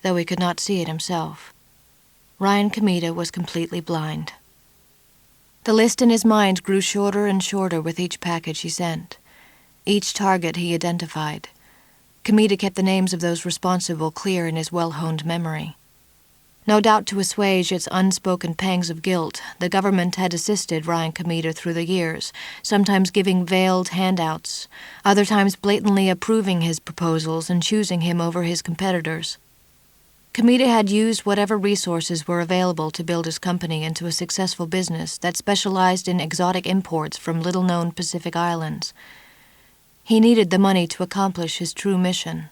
though he could not see it himself. Ryan Comida was completely blind. The list in his mind grew shorter and shorter with each package he sent. Each target he identified. Comida kept the names of those responsible clear in his well-honed memory. No doubt to assuage its unspoken pangs of guilt, the government had assisted Ryan Comida through the years, sometimes giving veiled handouts, other times blatantly approving his proposals and choosing him over his competitors. Comida had used whatever resources were available to build his company into a successful business that specialized in exotic imports from little-known Pacific islands. He needed the money to accomplish his true mission.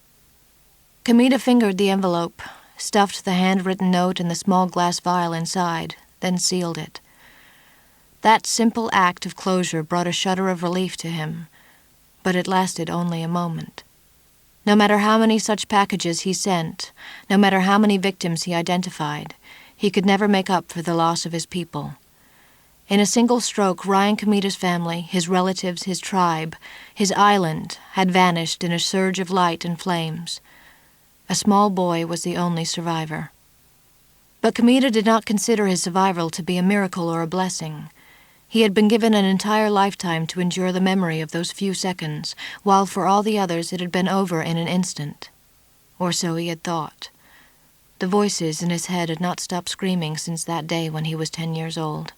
Comida fingered the envelope, stuffed the handwritten note in the small glass vial inside, then sealed it. That simple act of closure brought a shudder of relief to him, but it lasted only a moment. No matter how many such packages he sent, no matter how many victims he identified, he could never make up for the loss of his people. In a single stroke, Ryan Comida's family, his relatives, his tribe, his island, had vanished in a surge of light and flames. A small boy was the only survivor. But Comida did not consider his survival to be a miracle or a blessing. He had been given an entire lifetime to endure the memory of those few seconds, while for all the others it had been over in an instant. Or so he had thought. The voices in his head had not stopped screaming since that day when he was 10 years old.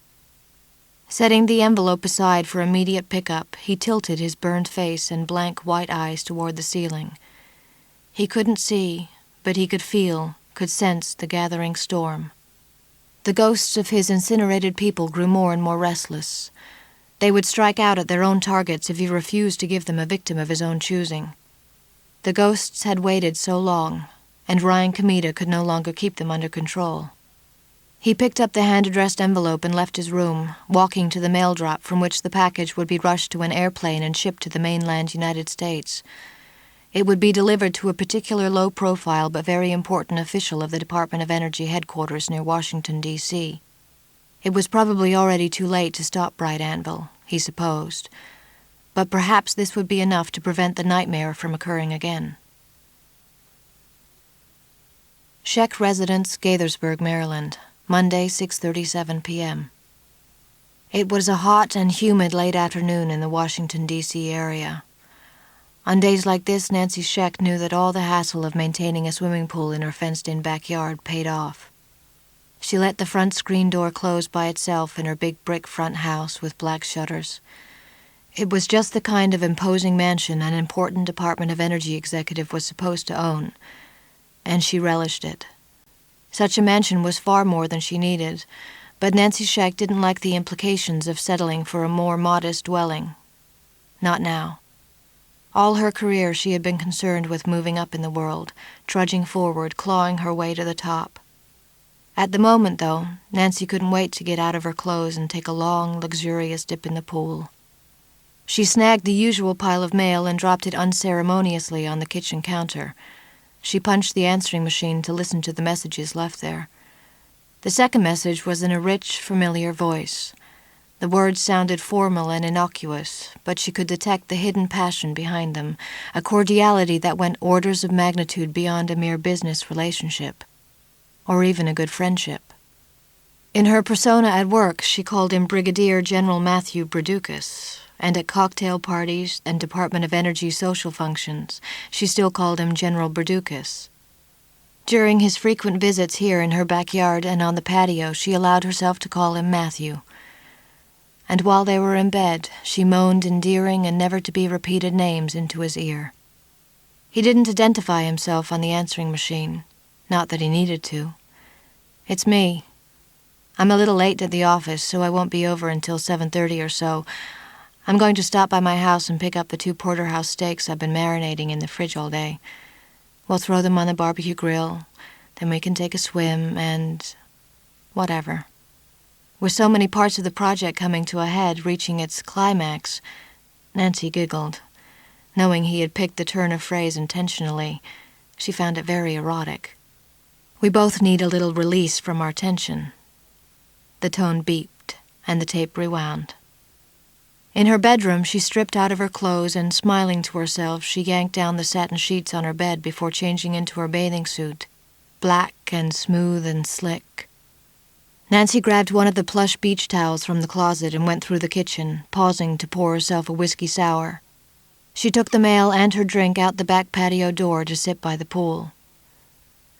Setting the envelope aside for immediate pickup, he tilted his burned face and blank white eyes toward the ceiling. He couldn't see, but he could feel, could sense the gathering storm. The ghosts of his incinerated people grew more and more restless. They would strike out at their own targets if he refused to give them a victim of his own choosing. The ghosts had waited so long, and Ryan Comida could no longer keep them under control. He picked up the hand-addressed envelope and left his room, walking to the mail drop from which the package would be rushed to an airplane and shipped to the mainland United States. It would be delivered to a particular low-profile but very important official of the Department of Energy headquarters near Washington, D.C. It was probably already too late to stop Bright Anvil, he supposed, but perhaps this would be enough to prevent the nightmare from occurring again. Scheck Residence, Gaithersburg, Maryland, Monday, 6:37 p.m. It was a hot and humid late afternoon in the Washington, D.C. area. On days like this, Nancy Scheck knew that all the hassle of maintaining a swimming pool in her fenced-in backyard paid off. She let the front screen door close by itself in her big brick front house with black shutters. It was just the kind of imposing mansion an important Department of Energy executive was supposed to own, and she relished it. Such a mansion was far more than she needed, but Nancy Scheck didn't like the implications of settling for a more modest dwelling. Not now. All her career she had been concerned with moving up in the world, trudging forward, clawing her way to the top. At the moment, though, Nancy couldn't wait to get out of her clothes and take a long, luxurious dip in the pool. She snagged the usual pile of mail and dropped it unceremoniously on the kitchen counter. She punched the answering machine to listen to the messages left there. The second message was in a rich, familiar voice. The words sounded formal and innocuous, but she could detect the hidden passion behind them, a cordiality that went orders of magnitude beyond a mere business relationship, or even a good friendship. In her persona at work, she called him Brigadier General Matthew Braducas, and at cocktail parties and Department of Energy social functions, she still called him General Braducas. During his frequent visits here in her backyard and on the patio, she allowed herself to call him Matthew. And while they were in bed, she moaned endearing and never-to-be-repeated names into his ear. He didn't identify himself on the answering machine, not that he needed to. "It's me. I'm a little late at the office, so I won't be over until 7:30 or so. I'm going to stop by my house and pick up the 2 porterhouse steaks I've been marinating in the fridge all day. We'll throw them on the barbecue grill, then we can take a swim and... whatever." With so many parts of the project coming to a head, reaching its climax, Nancy giggled. Knowing he had picked the turn of phrase intentionally, she found it very erotic. "We both need a little release from our tension." The tone beeped, and the tape rewound. In her bedroom, she stripped out of her clothes and, smiling to herself, she yanked down the satin sheets on her bed before changing into her bathing suit, black and smooth and slick. Nancy grabbed one of the plush beach towels from the closet and went through the kitchen, pausing to pour herself a whiskey sour. She took the mail and her drink out the back patio door to sit by the pool.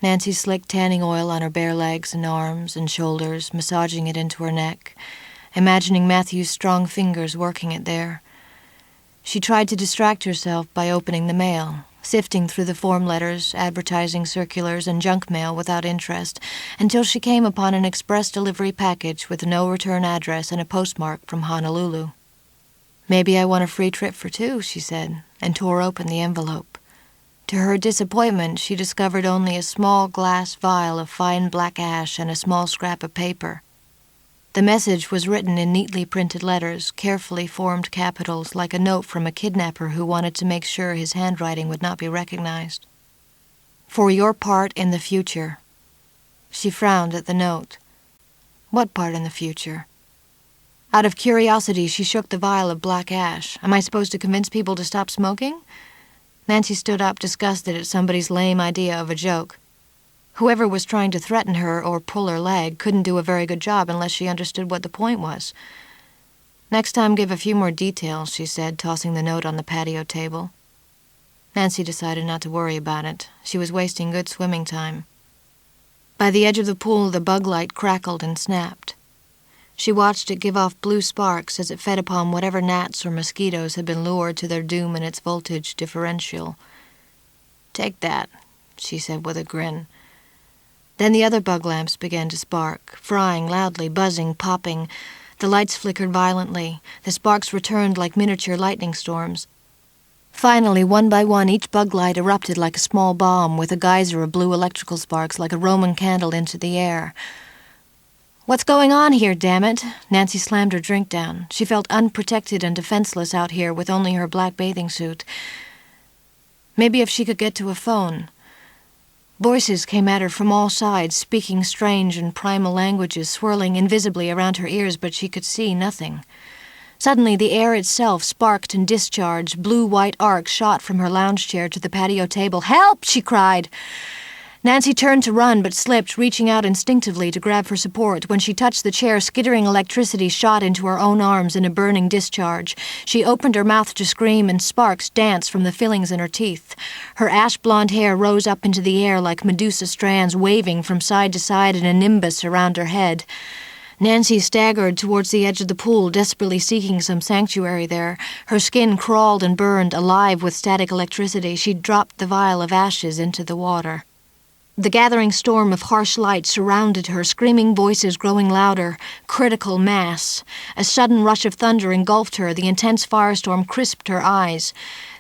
Nancy slicked tanning oil on her bare legs and arms and shoulders, massaging it into her neck, imagining Matthew's strong fingers working it there. She tried to distract herself by opening the mail, sifting through the form letters, advertising circulars, and junk mail without interest, until she came upon an express delivery package with no return address and a postmark from Honolulu. "Maybe I want a free trip for two," she said, and tore open the envelope. To her disappointment, she discovered only a small glass vial of fine black ash and a small scrap of paper. The message was written in neatly printed letters, carefully formed capitals, like a note from a kidnapper who wanted to make sure his handwriting would not be recognized. "For your part in the future." She frowned at the note. What part in the future? Out of curiosity, she shook the vial of black ash. Am I supposed to convince people to stop smoking? Nancy stood up, disgusted at somebody's lame idea of a joke. Whoever was trying to threaten her or pull her leg couldn't do a very good job unless she understood what the point was. "Next time give a few more details," she said, tossing the note on the patio table. Nancy decided not to worry about it. She was wasting good swimming time. By the edge of the pool, the bug light crackled and snapped. She watched it give off blue sparks as it fed upon whatever gnats or mosquitoes had been lured to their doom in its voltage differential. "Take that," she said with a grin. Then the other bug lamps began to spark, frying loudly, buzzing, popping. The lights flickered violently. The sparks returned like miniature lightning storms. Finally, one by one, each bug light erupted like a small bomb, with a geyser of blue electrical sparks like a Roman candle into the air. "What's going on here, damn it?" Nancy slammed her drink down. She felt unprotected and defenseless out here with only her black bathing suit. Maybe if she could get to a phone. Voices came at her from all sides, speaking strange and primal languages, swirling invisibly around her ears, but she could see nothing. Suddenly, the air itself sparked and discharged. Blue-white arcs shot from her lounge chair to the patio table. "Help!" she cried. Nancy turned to run, but slipped, reaching out instinctively to grab for support. When she touched the chair, skittering electricity shot into her own arms in a burning discharge. She opened her mouth to scream, and sparks danced from the fillings in her teeth. Her ash-blonde hair rose up into the air like Medusa strands, waving from side to side in a nimbus around her head. Nancy staggered towards the edge of the pool, desperately seeking some sanctuary there. Her skin crawled and burned, alive with static electricity. She dropped the vial of ashes into the water. The gathering storm of harsh light surrounded her, screaming voices growing louder. Critical mass. A sudden rush of thunder engulfed her. The intense firestorm crisped her eyes.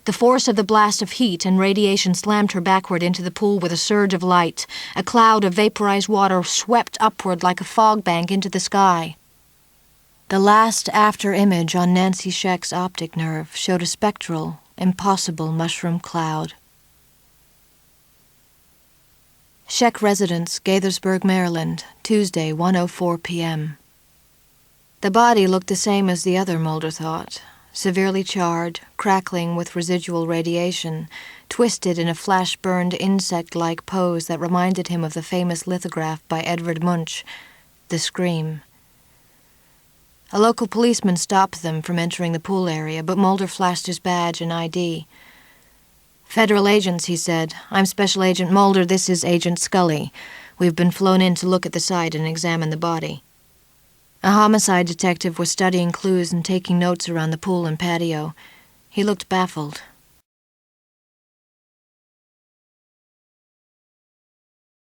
The force of the blast of heat and radiation slammed her backward into the pool with a surge of light. A cloud of vaporized water swept upward like a fog bank into the sky. The last after-image on Nancy Scheck's optic nerve showed a spectral, impossible mushroom cloud. Scheck Residence, Gaithersburg, Maryland, Tuesday, 1:04 p.m. The body looked the same as the other, Mulder thought. Severely charred, crackling with residual radiation, twisted in a flash-burned insect-like pose that reminded him of the famous lithograph by Edvard Munch, The Scream. A local policeman stopped them from entering the pool area, but Mulder flashed his badge and ID. "Federal agents," he said. "I'm Special Agent Mulder. This is Agent Scully. We've been flown in to look at the site and examine the body." A homicide detective was studying clues and taking notes around the pool and patio. He looked baffled.